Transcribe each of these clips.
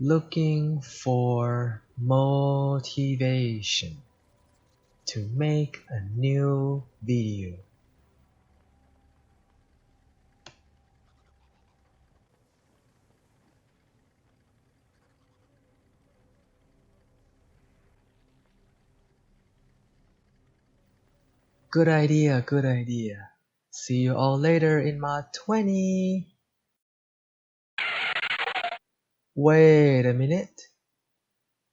looking for motivation to make a new video. Good idea, good idea. See you all later in mod 20. Wait a minute.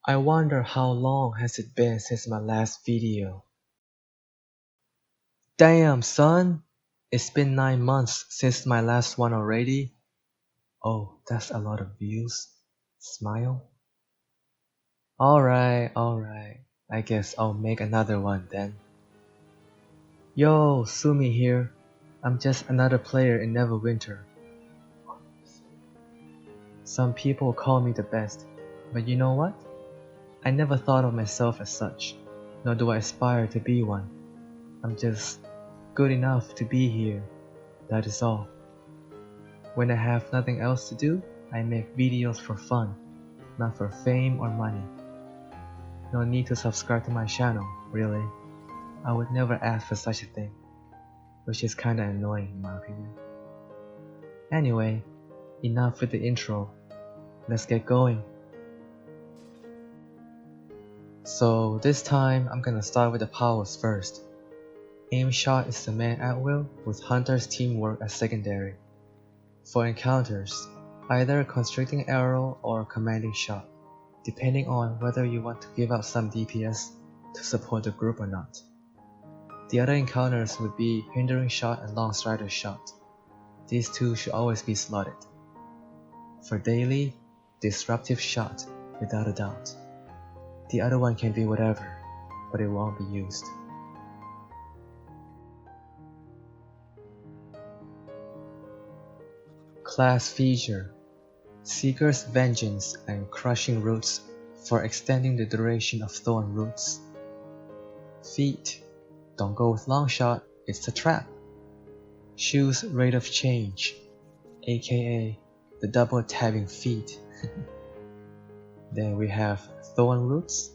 I wonder how long has it been since my last video. Damn, son! It's been 9 months since my last one already. Oh, that's a lot of views. Smile. Alright. I guess I'll make another one then. Yo, Sume here. I'm just another player in Neverwinter. Some people call me the best, but you know what? I never thought of myself as such, nor do I aspire to be one. I'm just good enough to be here, that is all. When I have nothing else to do, I make videos for fun, not for fame or money. No need to subscribe to my channel, really. I would never ask for such a thing, which is kinda annoying in my opinion. Anyway, enough with the intro. Let's get going. So this time I'm gonna start with the powers first. Aim shot is the man at will with Hunter's teamwork as secondary. For encounters, either constricting arrow or commanding shot, depending on whether you want to give out some DPS to support the group or not. The other encounters would be hindering shot and long strider shot. These two should always be slotted. For daily, disruptive shot, without a doubt. The other one can be whatever, but it won't be used. Class feature: Seeker's Vengeance and Crushing Roots for extending the duration of Thorn Roots. Feat: Don't go with long shot, it's a trap. Choose Rate of Change, aka the double tabbing feat. Then we have Thorn Roots,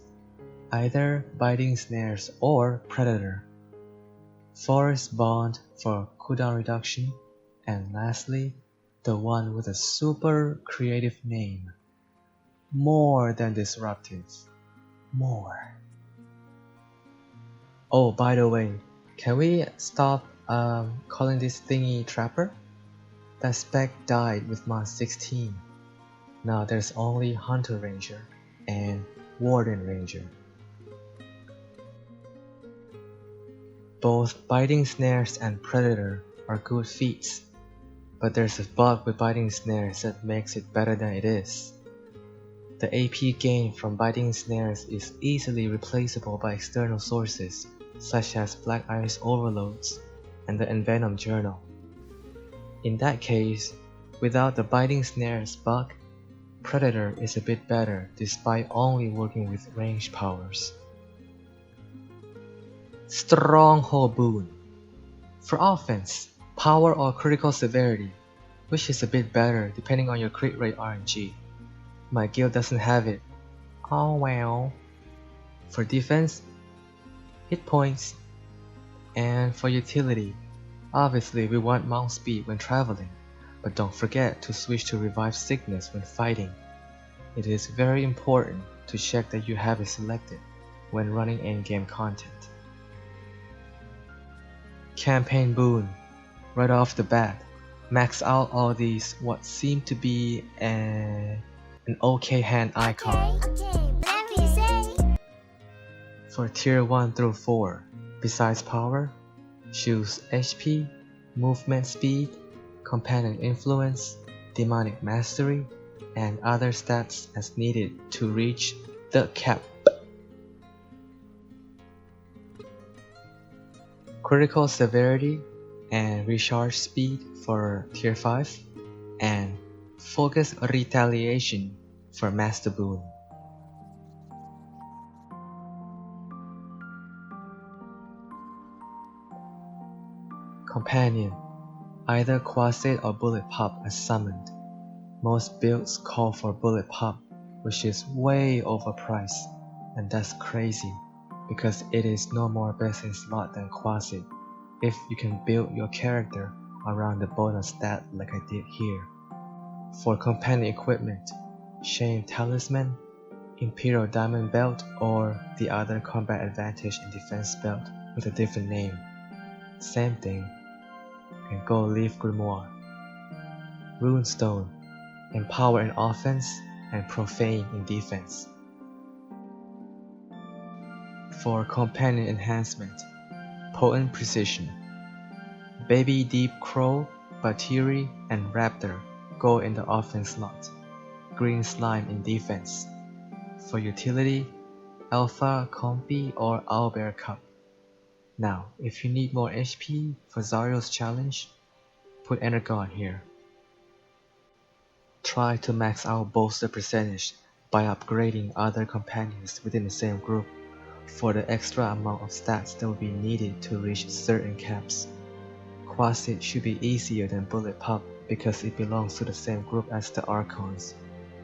either Biting Snares or Predator. Forest Bond for cooldown reduction, and lastly, the one with a super creative name. More than disruptive. More. Oh, by the way, can we stop calling this thingy Trapper? That spec died with mod 16. Now there's only Hunter Ranger and Warden Ranger. Both Biting Snares and Predator are good feats, but there's a bug with Biting Snares that makes it better than it is. The AP gain from Biting Snares is easily replaceable by external sources such as Black Ice Overloads and the Envenom Journal. In that case, without the Biting Snares bug, Predator is a bit better despite only working with range powers. Stronghold Boon. For offense, power or critical severity, which is a bit better depending on your crit rate RNG. My guild doesn't have it. Oh well. For defense, hit points. And for utility, obviously we want mount speed when traveling, but don't forget to switch to revive sickness when fighting. It is very important to check that you have it selected when running in-game content. Campaign Boon. Right off the bat, max out all these what seem to be an okay hand icon. For tier 1 through 4, besides power, choose HP, movement speed, companion influence, demonic mastery, and other stats as needed to reach the cap. Critical severity and recharge speed for tier 5, and focus retaliation for Master Boon. Companion, either Quasit or Bullet Pop as summoned. Most builds call for Bullet Pop, which is way overpriced, and that's crazy, because it is no more best in slot than Quasit, if you can build your character around the bonus stat like I did here. For companion equipment, Shame Talisman, Imperial Diamond Belt, or the other Combat Advantage and Defense Belt with a different name. Same thing, and Gold Leaf Grimoire. Runestone, Empower in offense and Profane in defense. For companion enhancement, Potent Precision. Baby Deep Crow, Batiri, and Raptor go in the offense slot. Green Slime in defense. For utility, Alpha, Compi, or Owlbear Cup. Now, if you need more HP for Zario's challenge, put Energon here. Try to max out bolster percentage by upgrading other companions within the same group for the extra amount of stats that will be needed to reach certain caps. Quasit should be easier than Bullet Pup because it belongs to the same group as the Archons,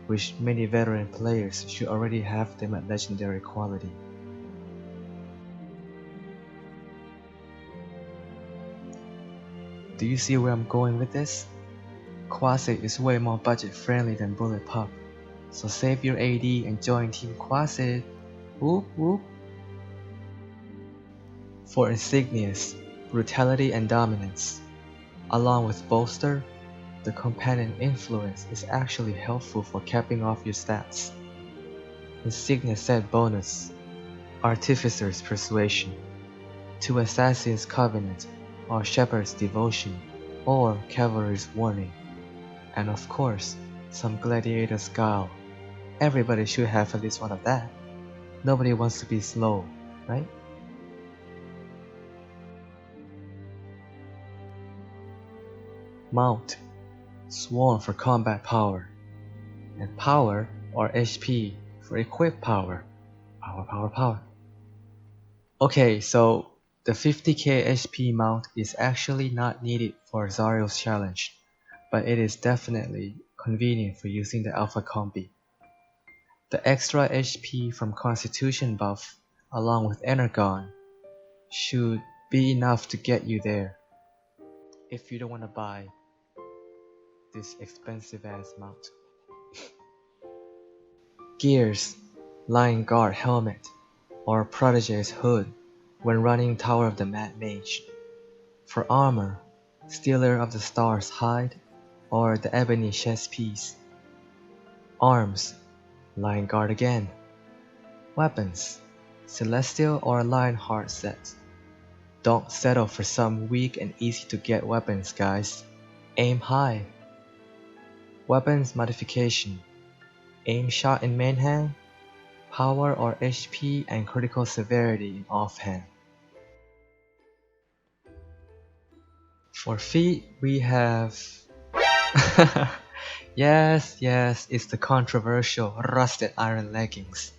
which many veteran players should already have them at legendary quality. Do you see where I'm going with this? Quasit is way more budget friendly than Bullet Pup, so save your AD and join Team Quasit. Whoop whoop. For insignias, brutality and dominance. Along with bolster, the companion influence is actually helpful for capping off your stats. Insignia set bonus, Artificer's Persuasion, to Assassin's Covenant or Shepherd's Devotion or Cavalry's Warning, and of course, some Gladiator's Guile. Everybody should have at least one of that. Nobody wants to be slow, right? Mount, Sworn for combat power, and Power or HP for equip power. Power. Okay, so the 50k HP mount is actually not needed for Zario's challenge, but it is definitely convenient for using the Alpha Combi. The extra HP from Constitution buff, along with Energon, should be enough to get you there, if you don't want to buy this expensive ass mount. Gears, Lion Guard helmet, or Protege's hood when running Tower of the Mad Mage. For armor, Stealer of the Stars hide, or the Ebony chest piece. Arms, Lion Guard again. Weapons, Celestial or Lionheart set. Don't settle for some weak and easy to get weapons, guys. Aim high. Weapons modification, aim shot in main hand, power or HP and critical severity in offhand. For feet, we have... yes, it's the controversial rusted iron leggings.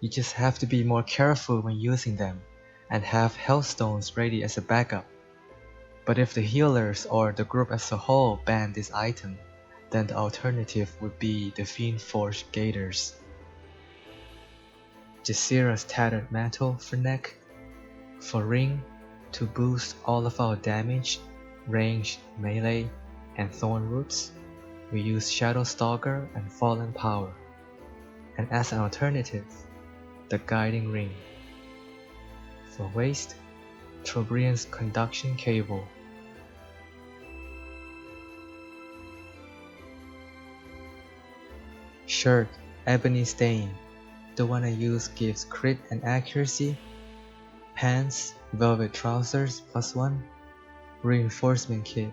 You just have to be more careful when using them, and have Hellstones ready as a backup. But if the healers or the group as a whole ban this item, then the alternative would be the Fiend Forge Gaiters. Jasira's Tattered Mantle for neck. For ring, to boost all of our damage, range, melee, and thorn roots, we use Shadow Stalker and Fallen Power. And as an alternative, the Guiding Ring. For waist, Trobriand's Conduction Cable. Shirt, Ebony Stain. The one I use gives crit and accuracy. Pants, Velvet Trousers +1. Reinforcement Kit,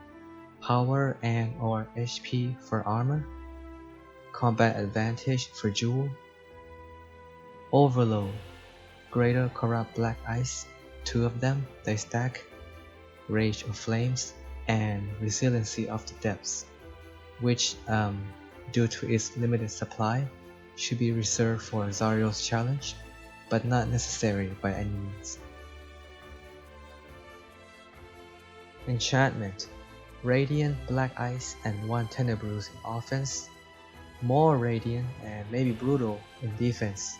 Power and or HP for armor. Combat Advantage for Jewel. Overload, Greater Corrupt Black Ice, 2 of them, they stack. Rage of Flames, and Resiliency of the Depths, which due to its limited supply, should be reserved for Zario's challenge, but not necessary by any means. Enchantment, Radiant Black Ice and 1 Tenebrous in offense. more radiant and maybe brutal in defense,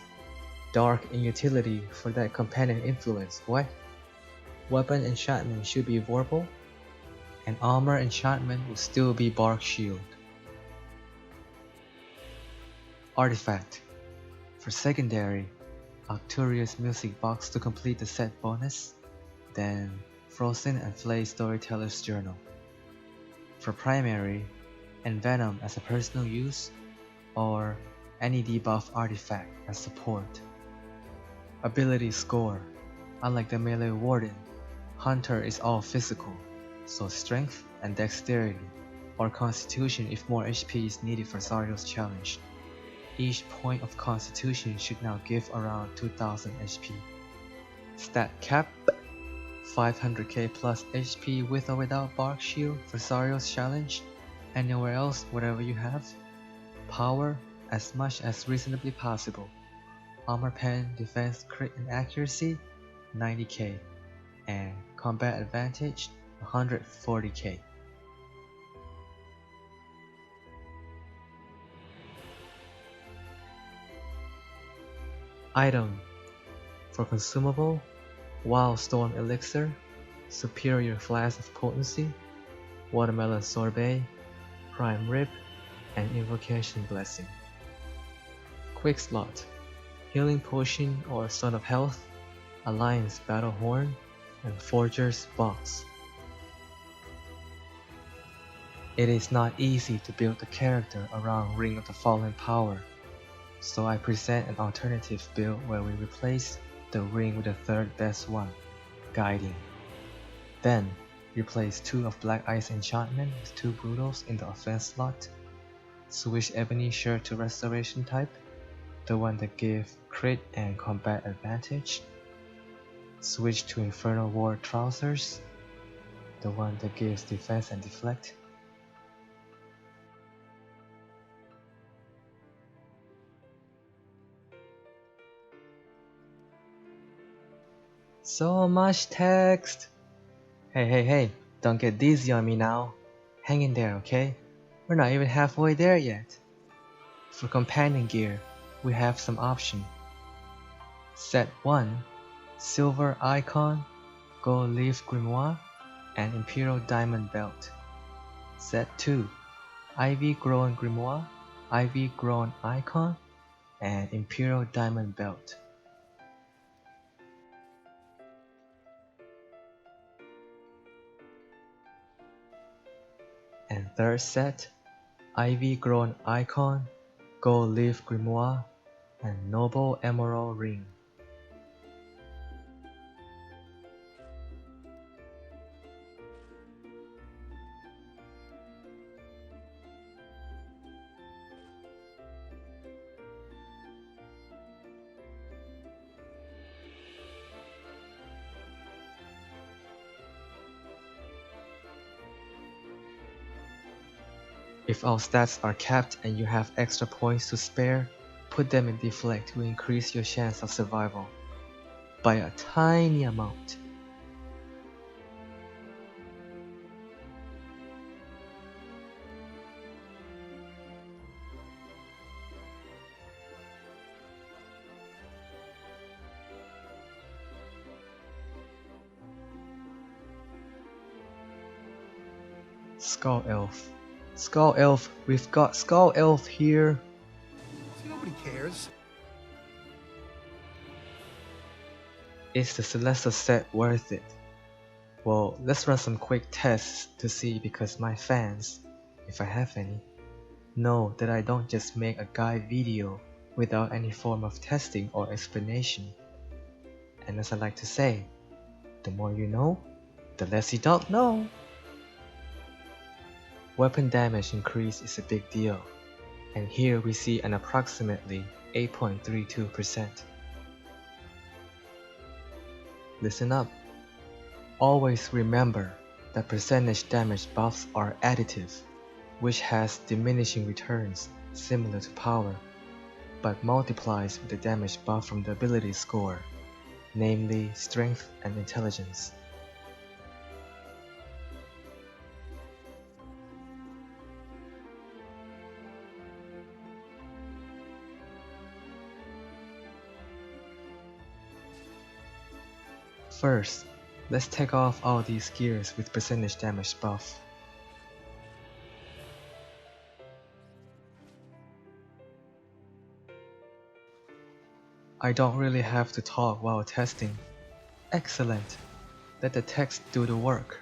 dark in utility for that companion influence, what? Weapon enchantment should be verbal, and armor enchantment will still be bark shield. Artifact. For secondary, Arcturia's music box to complete the set bonus, then Frozen and Flay Storyteller's Journal. For primary, Envenom as a personal use, or any debuff artifact as support. Ability score. Unlike the melee warden, Hunter is all physical, so strength and dexterity, or constitution if more HP is needed for Zario's challenge. Each point of constitution should now give around 2000 HP. Stat cap, 500k plus HP with or without Bark Shield for Zario's challenge. Anywhere else, whatever you have. Power, as much as reasonably possible. Armor pen, defense, crit and accuracy, 90k. And combat advantage, 140k. Item. For consumable, Wild Storm Elixir, Superior Flask of Potency, Watermelon Sorbet, Prime Rib, and Invocation Blessing. Quick slot. Healing Potion or Son of Health, Alliance Battle Horn, and Forger's Box. It is not easy to build a character around Ring of the Fallen power, so I present an alternative build where we replace the ring with the third best one, Guiding. Then, replace 2 of Black Ice Enchantment with 2 Brutals in the offense slot. Switch Ebony Shirt to Restoration type, the one that gives crit and combat advantage. Switch to Infernal Ward Trousers, the one that gives defense and deflect. So much text! Hey, don't get dizzy on me now. Hang in there, okay? We're not even halfway there yet. For companion gear, we have some options. Set 1, Silver Icon, Gold Leaf Grimoire, and Imperial Diamond Belt. Set 2, Ivy Grown Grimoire, Ivy Grown Icon, and Imperial Diamond Belt. And third set, Ivy Grown Icon, Gold Leaf Grimoire, and Noble Emerald Ring. If all stats are capped and you have extra points to spare, put them in deflect to increase your chance of survival by a tiny amount. Skull Elf. Skull Elf, we've got Skull Elf here. See, nobody cares. Is the Celesta set worth it? Well, let's run some quick tests to see, because my fans, if I have any, know that I don't just make a guide video without any form of testing or explanation. And as I like to say, the more you know, the less you don't know. Weapon damage increase is a big deal, and here we see an approximately 8.32%. Listen up. Always remember that percentage damage buffs are additive, which has diminishing returns similar to power, but multiplies with the damage buff from the ability score, namely strength and intelligence. First, let's take off all these gears with percentage damage buff. I don't really have to talk while testing. Excellent! Let the text do the work.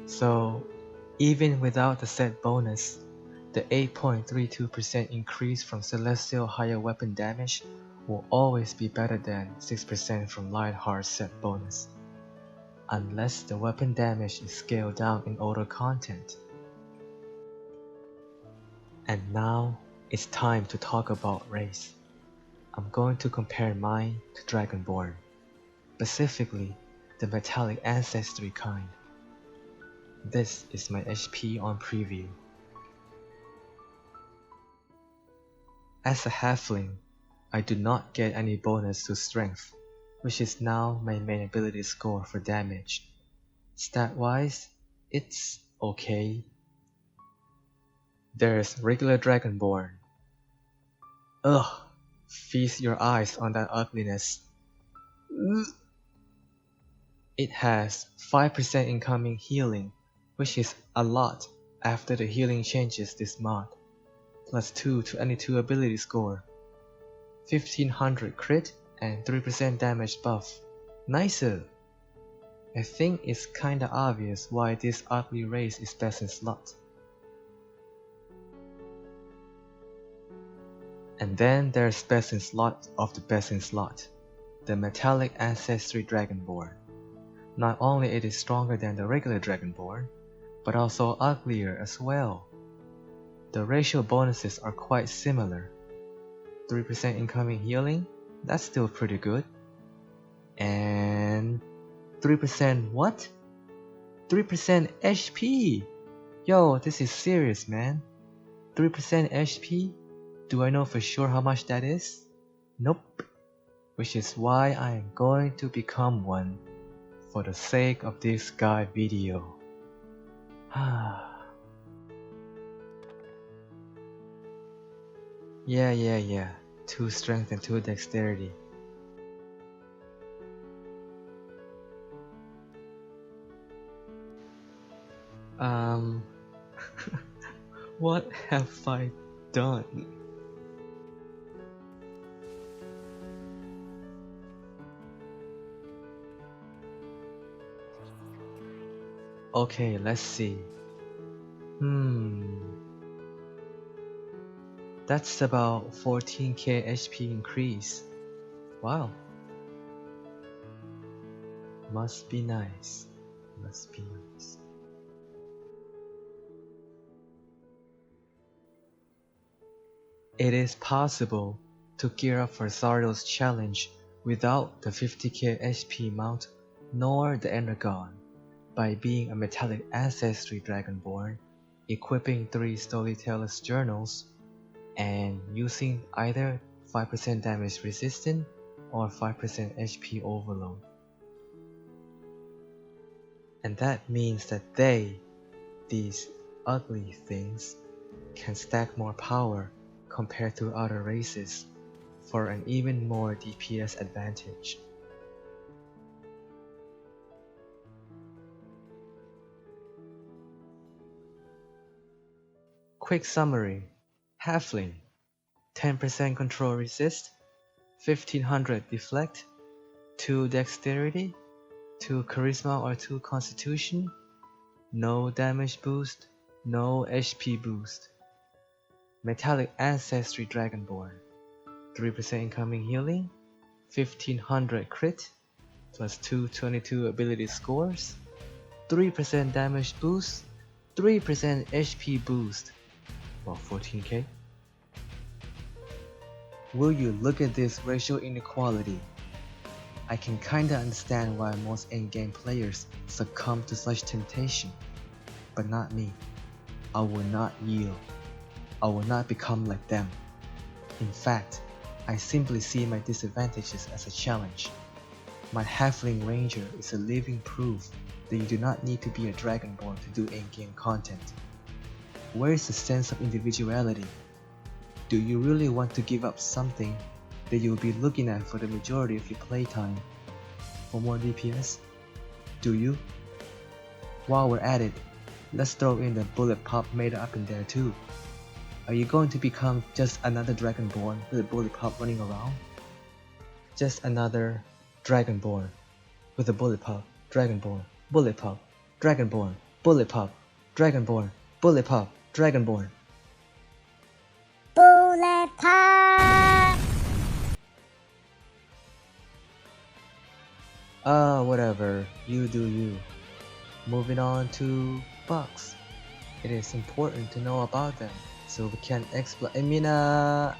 So, even without the set bonus, the 8.32% increase from Celestial higher weapon damage will always be better than 6% from Lionheart's set bonus, unless the weapon damage is scaled down in older content. And now, it's time to talk about race. I'm going to compare mine to Dragonborn, specifically the metallic ancestry kind. This is my HP on preview. As a halfling, I do not get any bonus to strength, which is now my main ability score for damage. Stat-wise, it's okay. There's regular Dragonborn. Ugh, feast your eyes on that ugliness. It has 5% incoming healing, which is a lot after the healing changes this mod, plus 2 to any 2 ability score, 1500 crit and 3% damage buff. Nicer! I think it's kinda obvious why this ugly race is best in slot. And then there's best in slot of the best in slot, the metallic ancestry Dragonborn. Not only it is stronger than the regular Dragonborn, but also uglier as well. The racial bonuses are quite similar. 3% incoming healing, that's still pretty good. And 3% what? 3% HP! Yo, this is serious, man. 3% HP? Do I know for sure how much that is? Nope. Which is why I am going to become one for the sake of this guide video. Yeah. 2 strength and 2 dexterity. What have I done? Okay, let's see. That's about 14k HP increase. Wow. Must be nice. Must be nice. It is possible to gear up for Zardal's challenge without the 50k HP mount nor the Energon by being a metallic ancestry dragonborn, equipping 3 Storyteller's journals, and using either 5% damage resistant or 5% HP overload. And that means that these ugly things, can stack more power compared to other races for an even more DPS advantage. Quick summary: Halfling, 10% control resist, 1500 deflect, 2 dexterity, 2 charisma or 2 constitution, no damage boost, no HP boost. Metallic ancestry dragonborn, 3% incoming healing, 1500 crit, plus 222 ability scores, 3% damage boost, 3% HP boost, about 14k. Will you look at this racial inequality? I can kinda understand why most endgame players succumb to such temptation, but not me. I will not yield. I will not become like them. In fact, I simply see my disadvantages as a challenge. My halfling ranger is a living proof that you do not need to be a dragonborn to do in-game content. Where is the sense of individuality? Do you really want to give up something that you will be looking at for the majority of your playtime for more DPS? Do you? While we're at it, let's throw in the bullet pop meta up in there too. Are you going to become just another dragonborn with a bullet pop running around? Just another dragonborn with a bullet pop, dragonborn, bullet pop, dragonborn, bullet pop, dragonborn, bullet pop, dragonborn. Bullet pop! Whatever, you do you. Moving on to bugs. It is important to know about them, so we can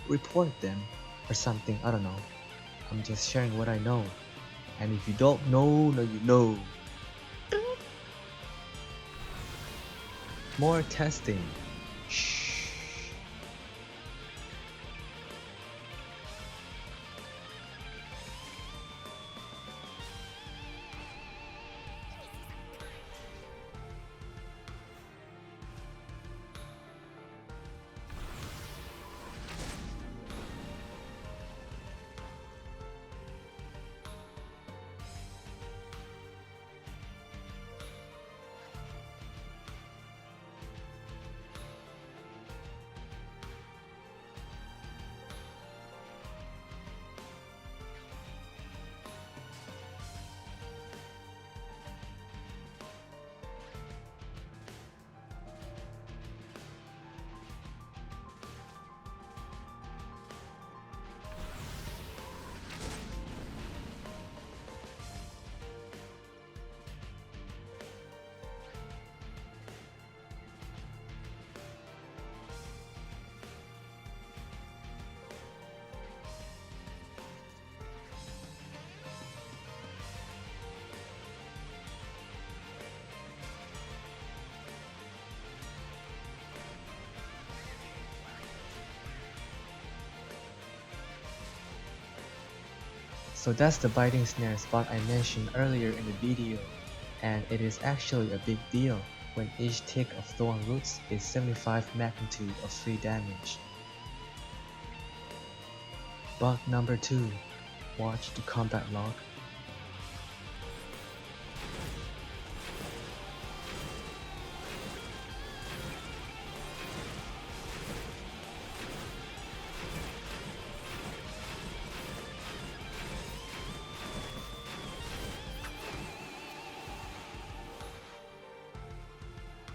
report them or something, I don't know. I'm just sharing what I know. And if you don't know, now you know. More testing. Shh. So that's the biting snare spot I mentioned earlier in the video, and it is actually a big deal when each tick of thorn roots is 75 magnitude of free damage. Bug number 2. Watch the combat log.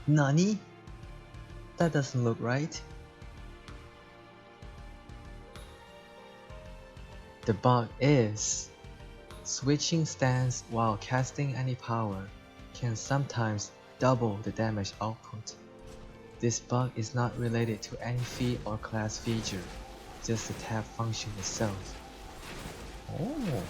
Nani? That doesn't look right. The bug is switching stance while casting any power can sometimes double the damage output. This bug is not related to any feat or class feature, just the tab function itself. Oh.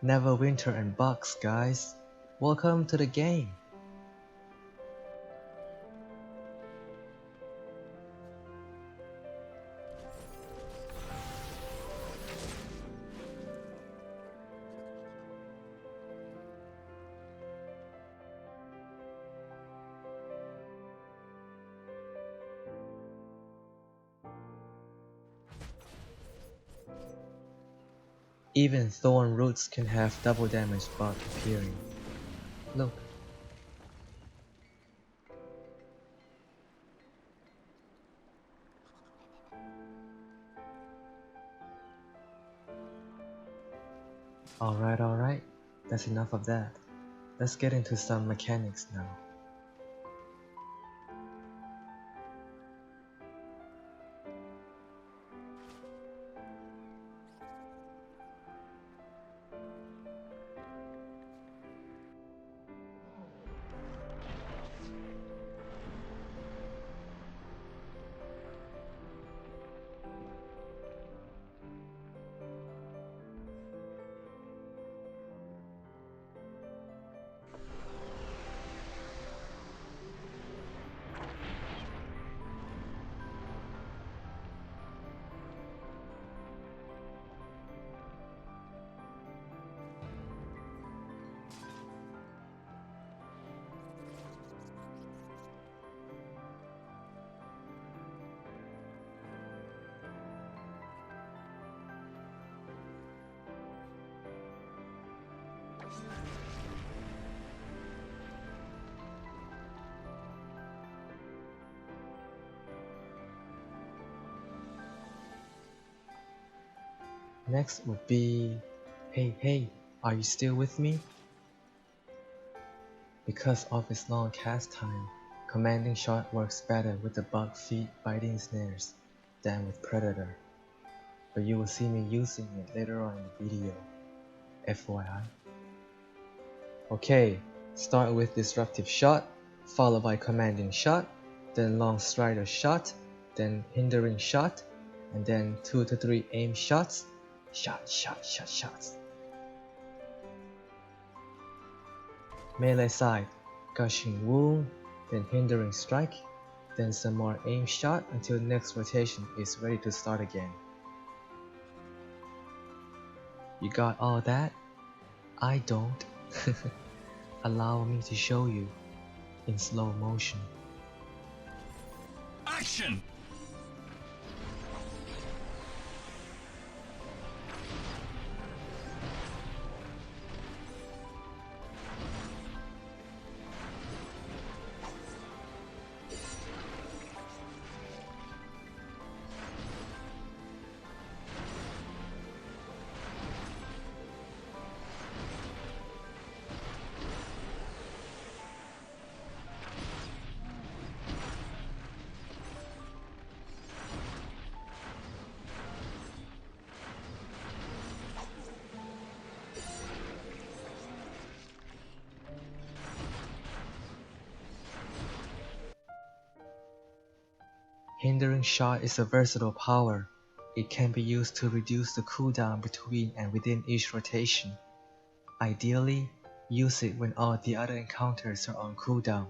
Neverwinter and bugs, guys. Welcome to the game. Even thorn roots can have double damage bug appearing. Look. Alright, that's enough of that. Let's get into some mechanics now. Next would be, hey, are you still with me? Because of its long cast time, commanding shot works better with the bug feet biting snares than with Predator, but you will see me using it later on in the video, FYI. Okay, start with disruptive shot, followed by commanding shot, then long strider shot, then hindering shot, and then 2 to 3 aim shots. Shots. Melee side, gushing wound, then hindering strike, then some more aim shot until next rotation is ready to start again. You got all that? I don't. Allow me to show you in slow motion. Action! Hindering shot is a versatile power It can be used to reduce the cooldown between and within each rotation. Ideally, use it when all the other encounters are on cooldown.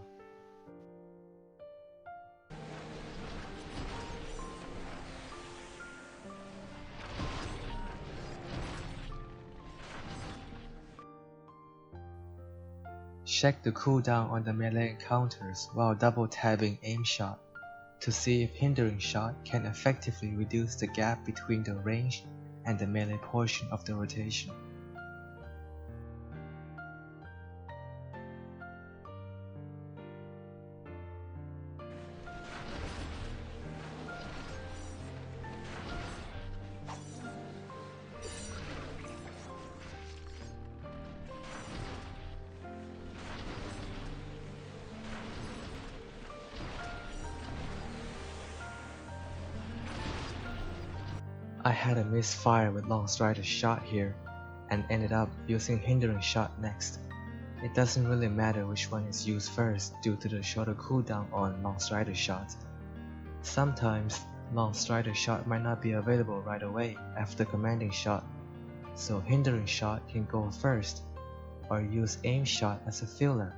Check the cooldown on the melee encounters while double tabbing aim shot to see if hindering shot can effectively reduce the gap between the range and the melee portion of the rotation. I had a misfire with Long Strider's shot here, and ended up using hindering shot next. It doesn't really matter which one is used first due to the shorter cooldown on Long Strider's shot. Sometimes, Long Strider's shot might not be available right away after commanding shot, so hindering shot can go first, or use aim shot as a filler.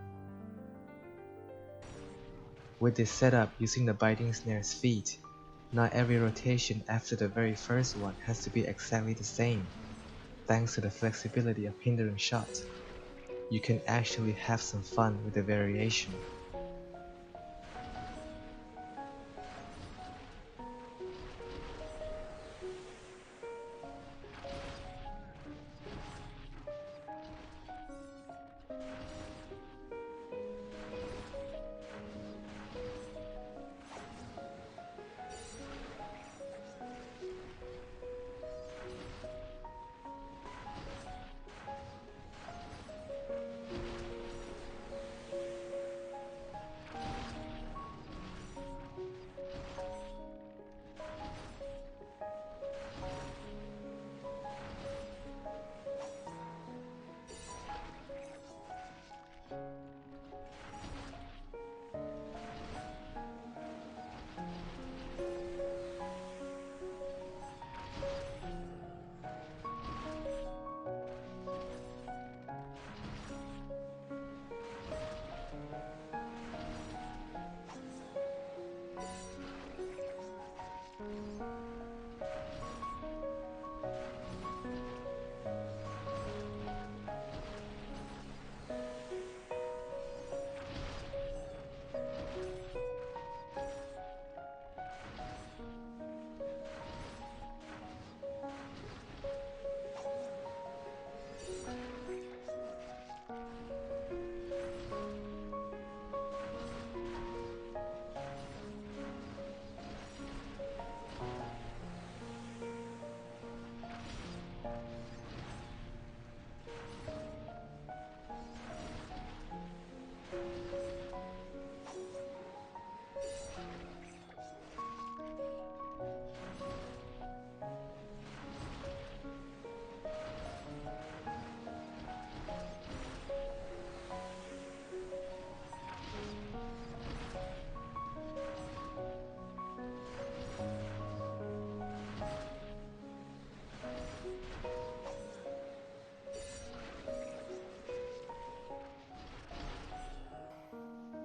With this setup using the biting snare's feet, not every rotation after the very first one has to be exactly the same. Thanks to the flexibility of hindering shot, you can actually have some fun with the variation.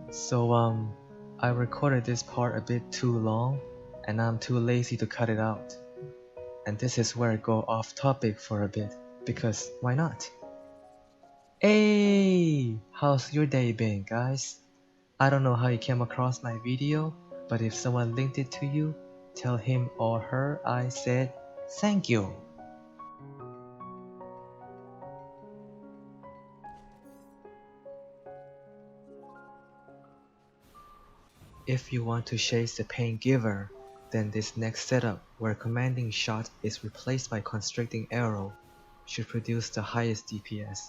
So I recorded this part a bit too long, and I'm too lazy to cut it out. And this is where I go off topic for a bit, because why not? Hey! How's your day been, guys? I don't know how you came across my video, but if someone linked it to you, tell him or her I said thank you. If you want to chase the pain giver, then this next setup where commanding shot is replaced by constricting arrow should produce the highest DPS,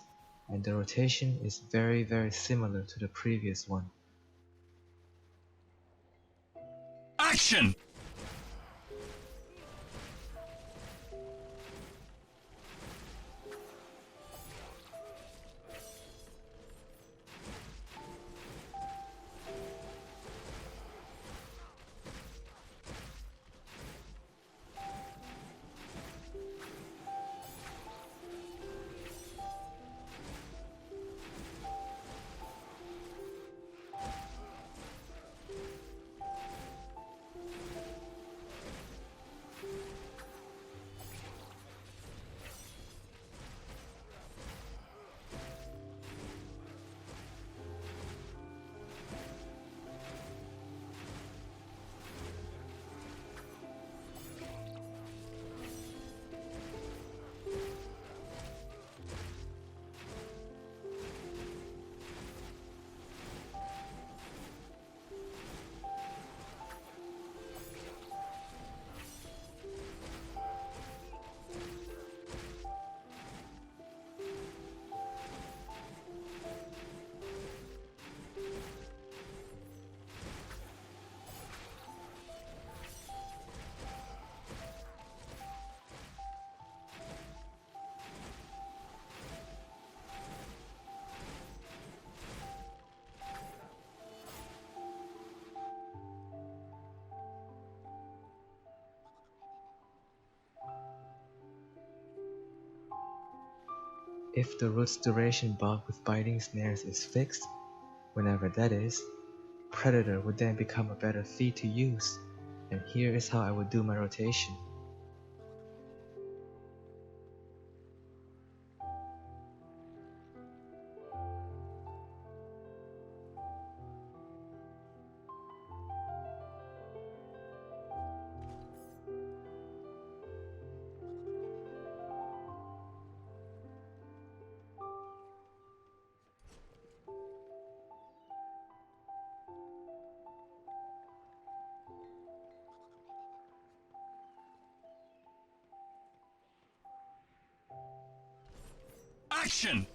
and the rotation is very similar to the previous one. Action! If the root's duration bug with biting snares is fixed, whenever that is, Predator would then become a better feat to use, and here is how I would do my rotation. Action!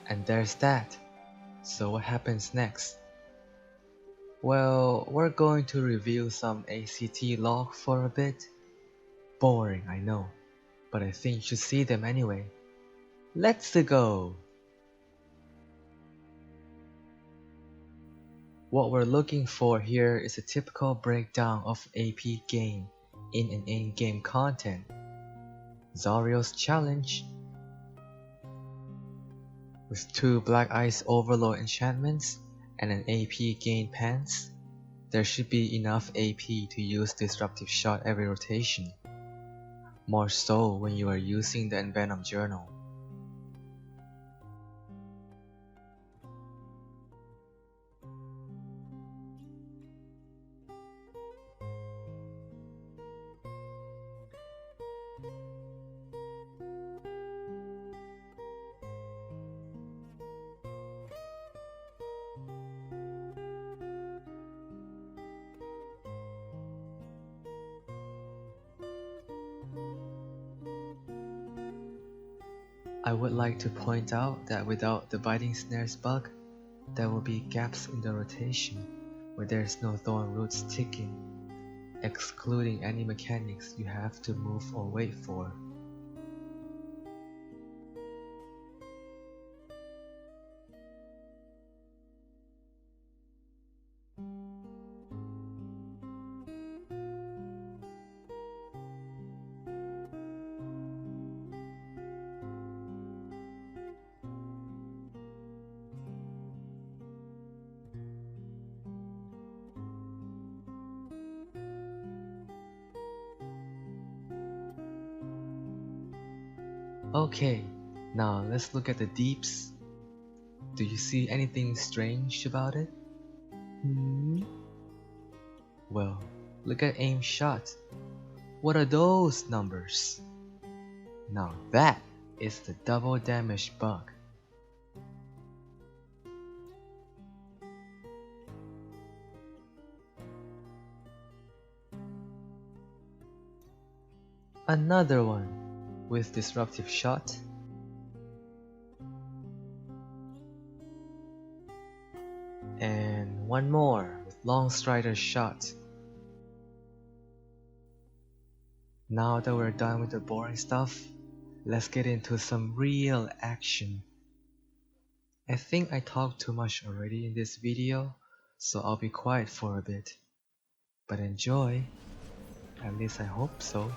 And there's that. So what happens next? Well, we're going to review some ACT log for a bit. Boring, I know, but I think you should see them anyway. Let's go! What we're looking for here is a typical breakdown of AP gain in an in-game content. Zario's challenge. With 2 Black Ice Overload enchantments and an AP gain pants, there should be enough AP to use Disruptive Shot every rotation. More so when you are using the Envenom Journal. I would like to point out that without the Biting Snares bug, there will be gaps in the rotation where there is no Thorn Roots ticking, excluding any mechanics you have to move or wait for. Okay, now let's look at the deeps. Do you see anything strange about it? Well, look at aim shot. What are those numbers? Now that is the double damage bug. Another one with disruptive shot. And one more with long strider shot. Now that we're done with the boring stuff, let's get into some real action. I think I talked too much already in this video, so I'll be quiet for a bit. But enjoy. At least I hope so.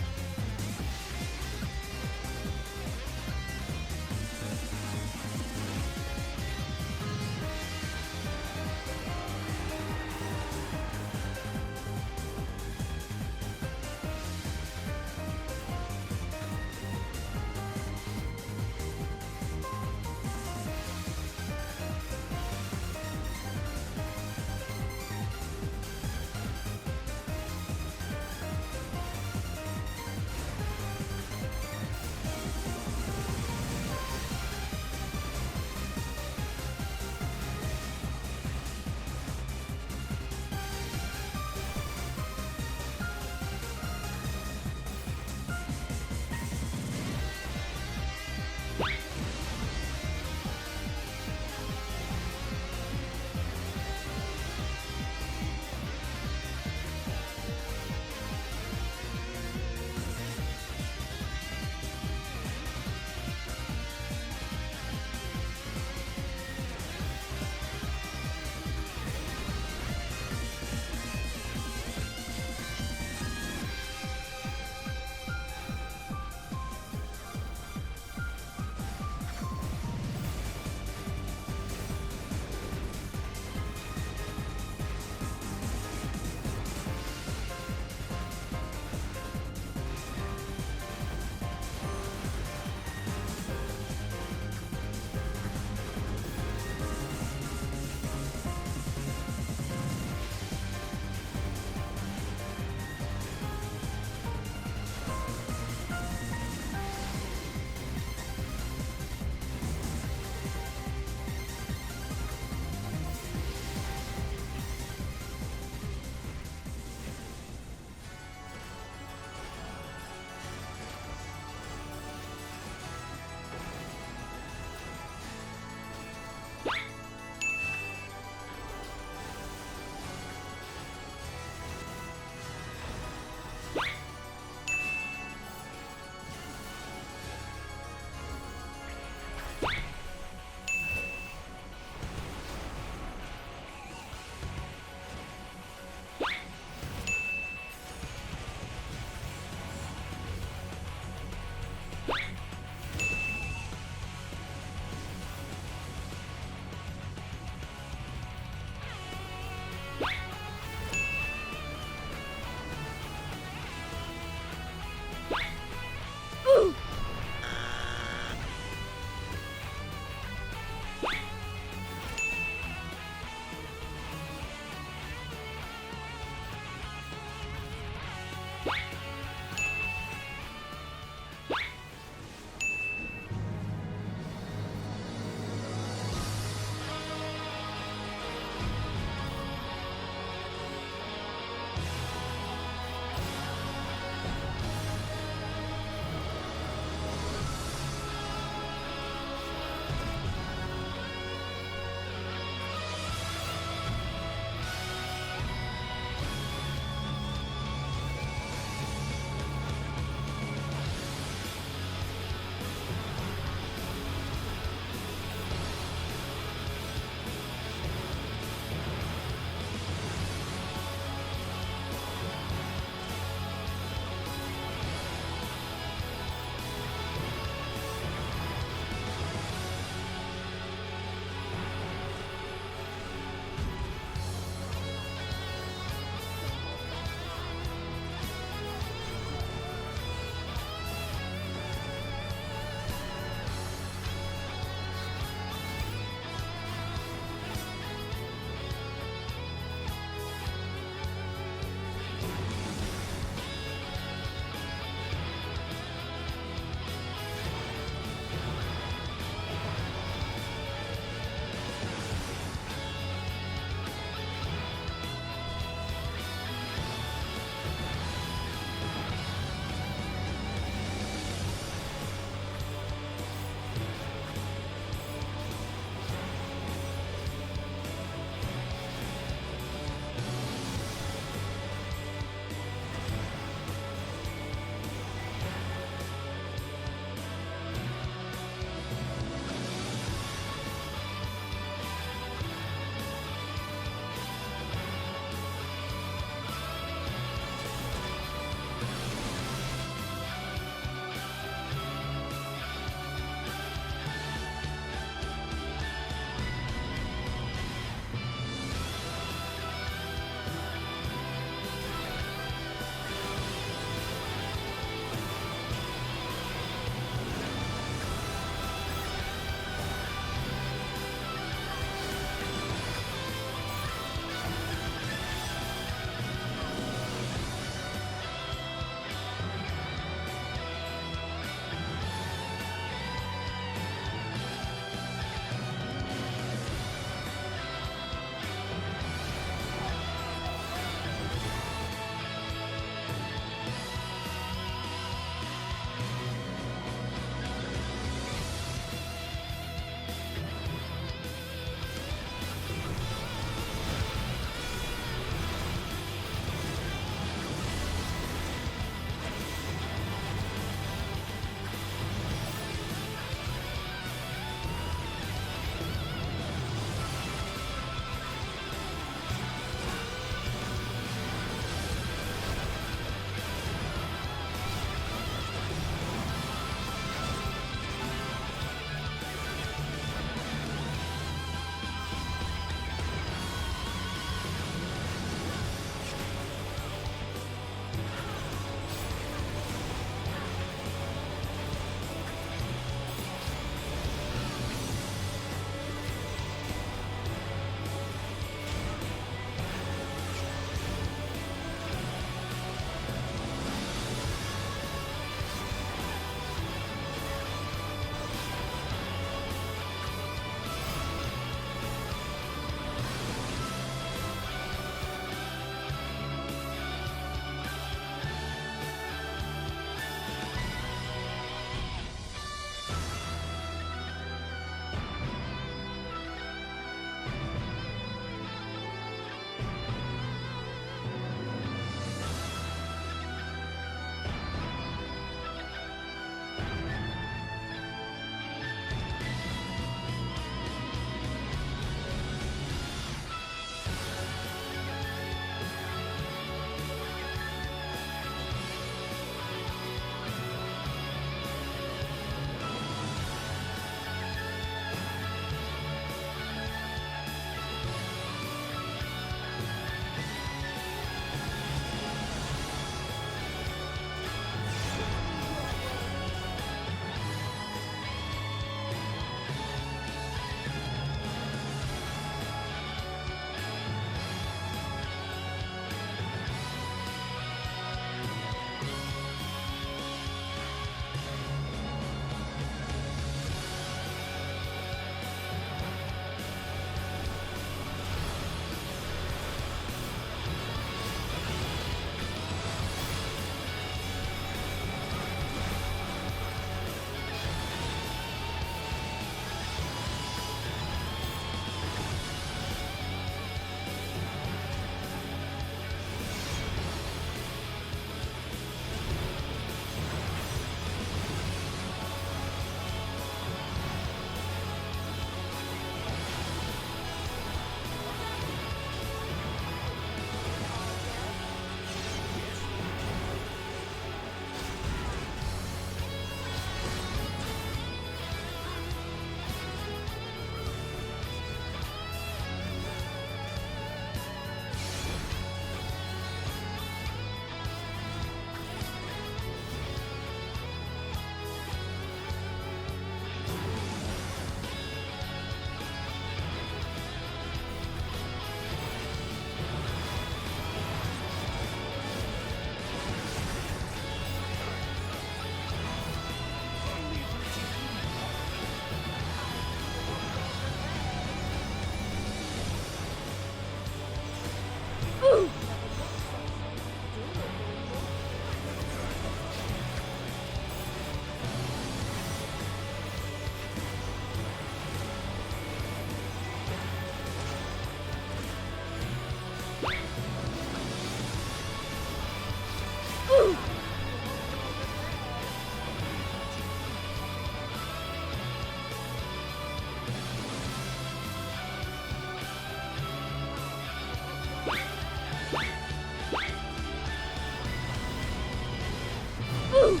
Oh,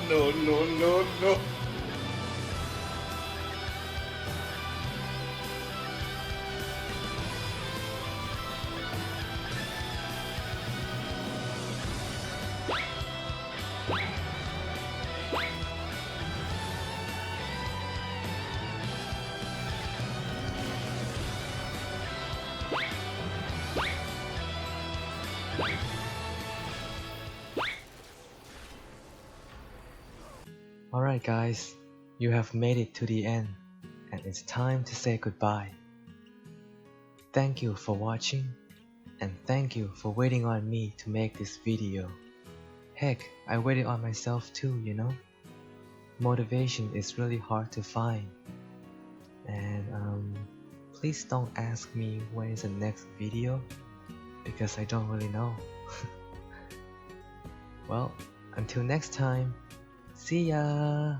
no, no, no, no. Alright guys, you have made it to the end, and it's time to say goodbye. Thank you for watching, and thank you for waiting on me to make this video. Heck, I waited on myself too, you know? Motivation is really hard to find. And please don't ask me when is the next video, because I don't really know. Well, until next time, see ya!